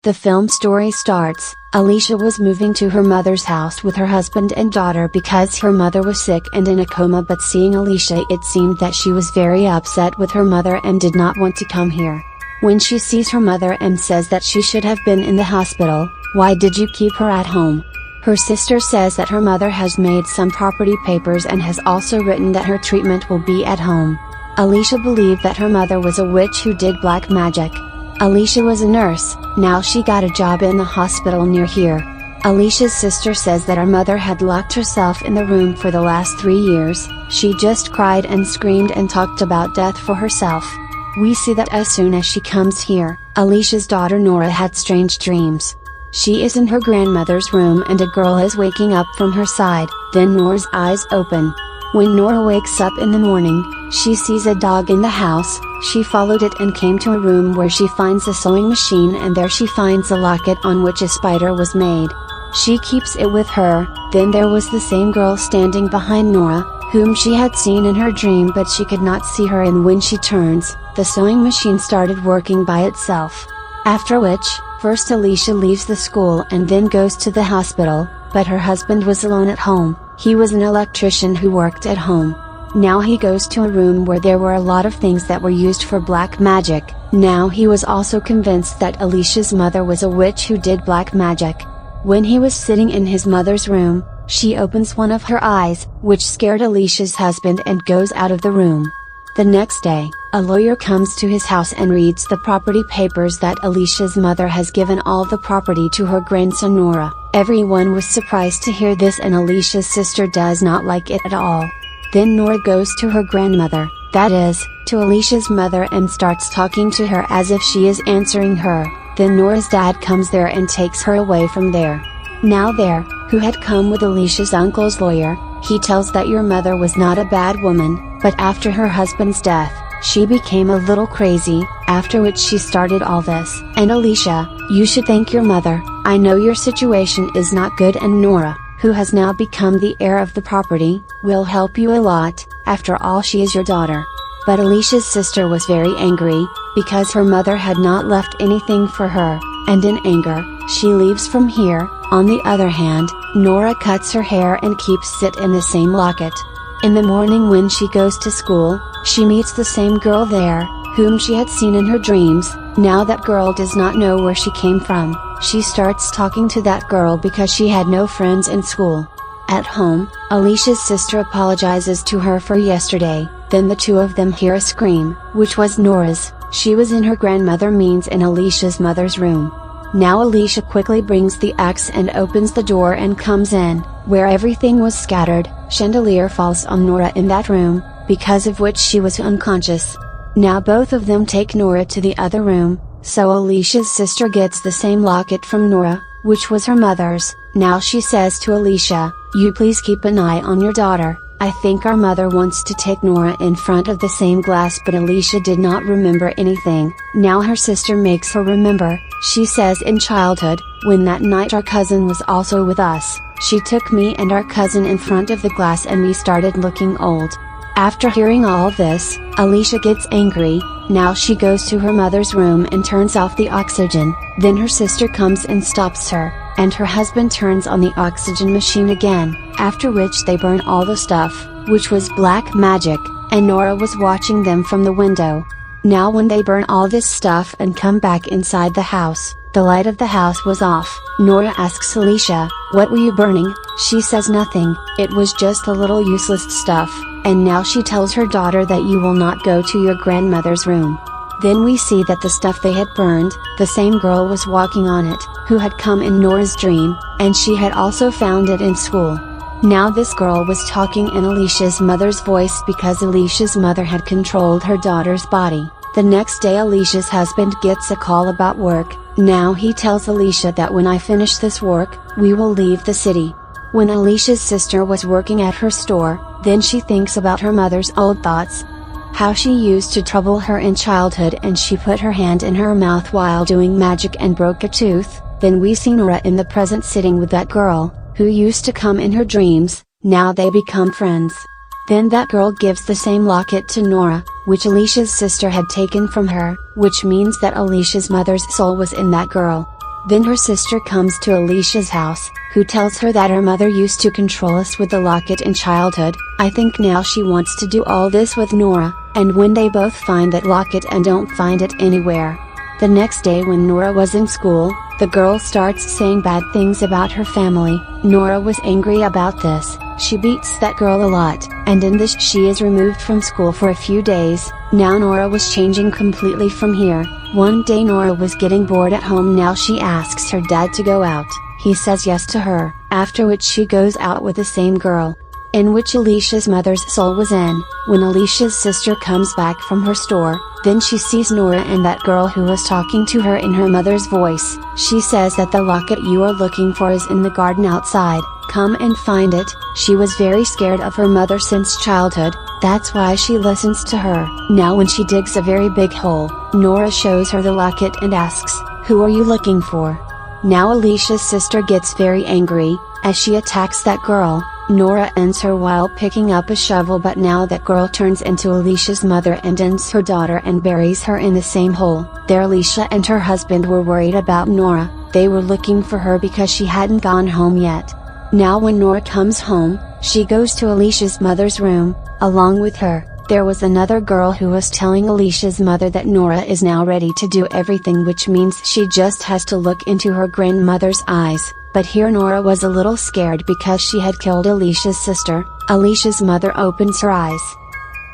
The film story starts, Alicia was moving to her mother's house with her husband and daughter because her mother was sick and in a coma, but seeing Alicia it seemed that she was very upset with her mother and did not want to come here. When she sees her mother and says that she should have been in the hospital, why did you keep her at home? Her sister says that her mother has made some property papers and has also written that her treatment will be at home. Alicia believed that her mother was a witch who did black magic. Alicia was a nurse, now she got a job in the hospital near here. Alicia's sister says that her mother had locked herself in the room for the last 3 years, she just cried and screamed and talked about death for herself. We see that as soon as she comes here, Alicia's daughter Nora had strange dreams. She is in her grandmother's room and a girl is waking up from her side, then Nora's eyes open. When Nora wakes up in the morning, she sees a dog in the house. She followed it and came to a room where she finds a sewing machine, and there she finds a locket on which a spider was made. She keeps it with her. Then there was the same girl standing behind Nora, whom she had seen in her dream, but she could not see her, and when she turns, the sewing machine started working by itself. After which, first Alicia leaves the school and then goes to the hospital, but her husband was alone at home. He was an electrician who worked at home. Now he goes to a room where there were a lot of things that were used for black magic. Now he was also convinced that Alicia's mother was a witch who did black magic. When he was sitting in his mother's room, she opens one of her eyes, which scared Alicia's husband, and goes out of the room. The next day, a lawyer comes to his house and reads the property papers that Alicia's mother has given all the property to her grandson Nora. Everyone was surprised to hear this, and Alicia's sister does not like it at all. Then Nora goes to her grandmother, that is, to Alicia's mother, and starts talking to her as if she is answering her. Then Nora's dad comes there and takes her away from there. Now there, who had come with Alicia's uncle's lawyer, he tells that your mother was not a bad woman, but after her husband's death, she became a little crazy, after which she started all this. And Alicia, you should thank your mother. I know your situation is not good, and Nora, who has now become the heir of the property, will help you a lot. After all, she is your daughter. But Alicia's sister was very angry, because her mother had not left anything for her, and in anger, she leaves from here. On the other hand, Nora cuts her hair and keeps it in the same locket. In the morning when she goes to school, she meets the same girl there, whom she had seen in her dreams. Now that girl does not know where she came from. She starts talking to that girl because she had no friends in school. At home, Alicia's sister apologizes to her for yesterday, then the two of them hear a scream, which was Nora's. She was in her grandmother means in Alicia's mother's room. Now Alicia quickly brings the axe and opens the door and comes in, where everything was scattered. Chandelier falls on Nora in that room, because of which she was unconscious. Now both of them take Nora to the other room, so Alicia's sister gets the same locket from Nora, which was her mother's. Now she says to Alicia, you please keep an eye on your daughter. I think our mother wants to take Nora in front of the same glass, but Alicia did not remember anything. Now her sister makes her remember. She says, in childhood, when that night our cousin was also with us, she took me and our cousin in front of the glass and we started looking old. After hearing all this, Alicia gets angry. Now she goes to her mother's room and turns off the oxygen. Then her sister comes and stops her, and her husband turns on the oxygen machine again, after which they burn all the stuff, which was black magic, and Nora was watching them from the window. Now when they burn all this stuff and come back inside the house, the light of the house was off. Nora asks Alicia, what were you burning? She says nothing, it was just a little useless stuff. And now she tells her daughter that you will not go to your grandmother's room. Then we see that the stuff they had burned, the same girl was walking on it, who had come in Nora's dream, and she had also found it in school. Now this girl was talking in Alicia's mother's voice because Alicia's mother had controlled her daughter's body. The next day Alicia's husband gets a call about work. Now he tells Alicia that when I finish this work, we will leave the city. When Alicia's sister was working at her store, then she thinks about her mother's old thoughts. How she used to trouble her in childhood, and she put her hand in her mouth while doing magic and broke a tooth. Then we see Nora in the present sitting with that girl, who used to come in her dreams. Now they become friends. Then that girl gives the same locket to Nora, which Alicia's sister had taken from her, which means that Alicia's mother's soul was in that girl. Then her sister comes to Alicia's house, who tells her that her mother used to control us with the locket in childhood. I think now she wants to do all this with Nora, and when they both find that locket and don't find it anywhere. The next day when Nora was in school, the girl starts saying bad things about her family. Nora was angry about this. She beats that girl a lot, and in this she is removed from school for a few days. Now Nora was changing completely from here. One day Nora was getting bored at home. Now she asks her dad to go out. He says yes to her, after which she goes out with the same girl, in which Alicia's mother's soul was in. When Alicia's sister comes back from her store, then she sees Nora and that girl who was talking to her in her mother's voice. She says that the locket you are looking for is in the garden outside, come and find it. She was very scared of her mother since childhood, that's why she listens to her. Now when she digs a very big hole, Nora shows her the locket and asks, "Who are you looking for?" Now Alicia's sister gets very angry, as she attacks that girl. Nora ends her while picking up a shovel, but now that girl turns into Alicia's mother and ends her daughter and buries her in the same hole. There Alicia and her husband were worried about Nora. They were looking for her because she hadn't gone home yet. Now when Nora comes home, she goes to Alicia's mother's room. Along with her, there was another girl who was telling Alicia's mother that Nora is now ready to do everything, which means she just has to look into her grandmother's eyes. But here Nora was a little scared because she had killed Alicia's sister. Alicia's mother opens her eyes.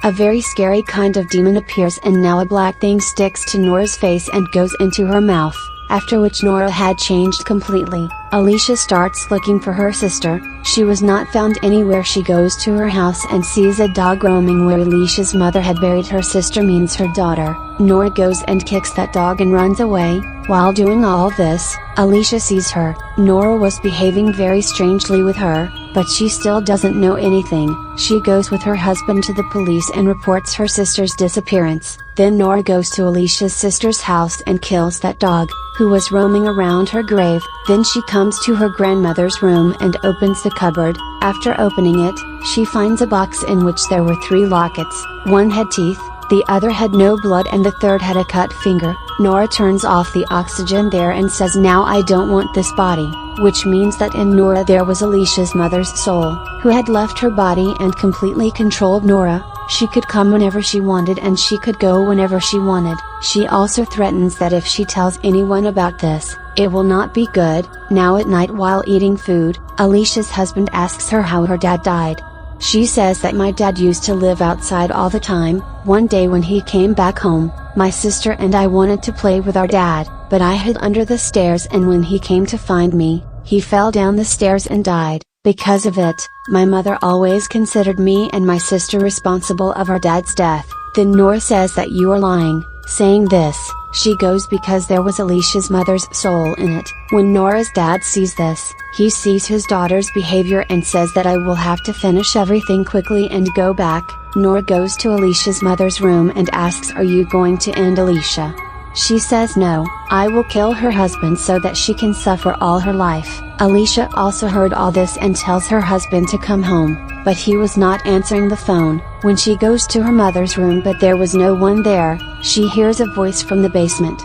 A very scary kind of demon appears, and now a black thing sticks to Nora's face and goes into her mouth, after which Nora had changed completely. Alicia starts looking for her sister. She was not found anywhere. She goes to her house and sees a dog roaming where Alicia's mother had buried her sister, means her daughter. Nora goes and kicks that dog and runs away. While doing all this, Alicia sees her. Nora was behaving very strangely with her, but she still doesn't know anything. She goes with her husband to the police and reports her sister's disappearance. Then Nora goes to Alicia's sister's house and kills that dog, who was roaming around her grave. Then she comes to her grandmother's room and opens the cupboard. After opening it, she finds a box in which there were 3 lockets. One had teeth, the other had no blood, and the third had a cut finger. Nora turns off the oxygen there and says, "Now I don't want this body," which means that in Nora there was Alicia's mother's soul, who had left her body and completely controlled Nora. She could come whenever she wanted and she could go whenever she wanted. She also threatens that if she tells anyone about this, it will not be good. Now at night while eating food, Alicia's husband asks her how her dad died. She says that "My dad used to live outside all the time. One day when he came back home, my sister and I wanted to play with our dad, but I hid under the stairs, and when he came to find me, he fell down the stairs and died. Because of it, my mother always considered me and my sister responsible of our dad's death." Then Nora says that "You are lying." Saying this, she goes because there was Alicia's mother's soul in it. When Nora's dad sees this, he sees his daughter's behavior and says that "I will have to finish everything quickly and go back." Nora goes to Alicia's mother's room and asks, "Are you going to end Alicia?" She says, "No, I will kill her husband so that she can suffer all her life." Alicia also heard all this and tells her husband to come home, but he was not answering the phone. When she goes to her mother's room but there was no one there, she hears a voice from the basement.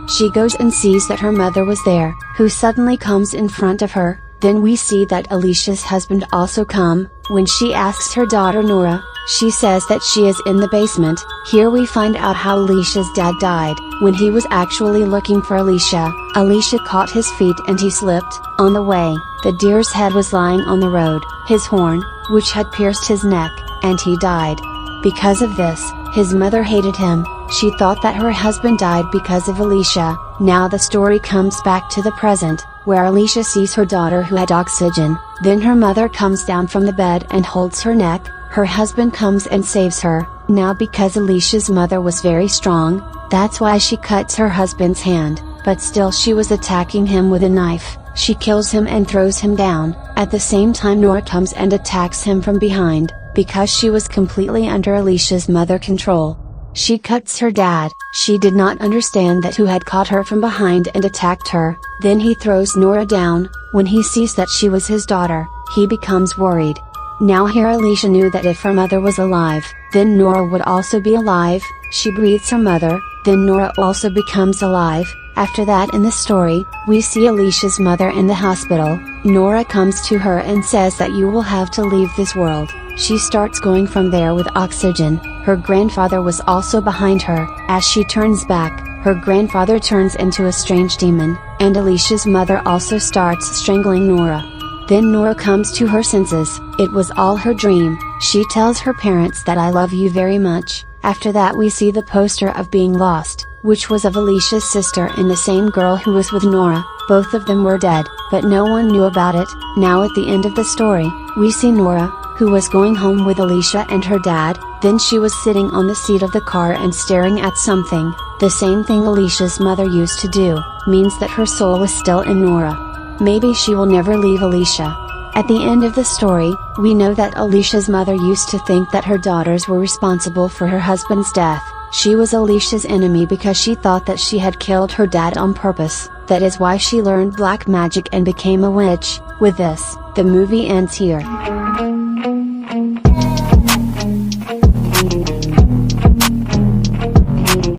She goes and sees that her mother was there, who suddenly comes in front of her. Then we see that Alicia's husband also come. When she asks her daughter Nora, she says that she is in the basement. Here we find out how Alicia's dad died. When he was actually looking for Alicia, Alicia caught his feet and he slipped. On the way, the deer's head was lying on the road, his horn, which had pierced his neck, and he died. Because of this, his mother hated him. She thought that her husband died because of Alicia. Now the story comes back to the present, where Alicia sees her daughter who had oxygen. Then her mother comes down from the bed and holds her neck. Her husband comes and saves her. Now because Alicia's mother was very strong, that's why she cuts her husband's hand, but still she was attacking him with a knife. She kills him and throws him down. At the same time Nora comes and attacks him from behind, because she was completely under Alicia's mother control. She cuts her dad. She did not understand that who had caught her from behind and attacked her. Then he throws Nora down. When he sees that she was his daughter, he becomes worried. Now here Alicia knew that if her mother was alive, then Nora would also be alive. She breathes her mother, then Nora also becomes alive. After that in the story, we see Alicia's mother in the hospital. Nora comes to her and says that you will have to leave this world. She starts going from there with oxygen. Her grandfather was also behind her. As she turns back, her grandfather turns into a strange demon, and Alicia's mother also starts strangling Nora. Then Nora comes to her senses. It was all her dream. She tells her parents that I love you very much. After that we see the poster of Being Lost, which was of Alicia's sister and the same girl who was with Nora. Both of them were dead, but no one knew about it. Now at the end of the story, we see Nora, who was going home with Alicia and her dad. Then she was sitting on the seat of the car and staring at something. The same thing Alicia's mother used to do, means that her soul was still in Nora. Maybe she will never leave Alicia. At the end of the story, we know that Alicia's mother used to think that her daughters were responsible for her husband's death. She was Alicia's enemy because she thought that she had killed her dad on purpose. That is why she learned black magic and became a witch. With this, the movie ends here.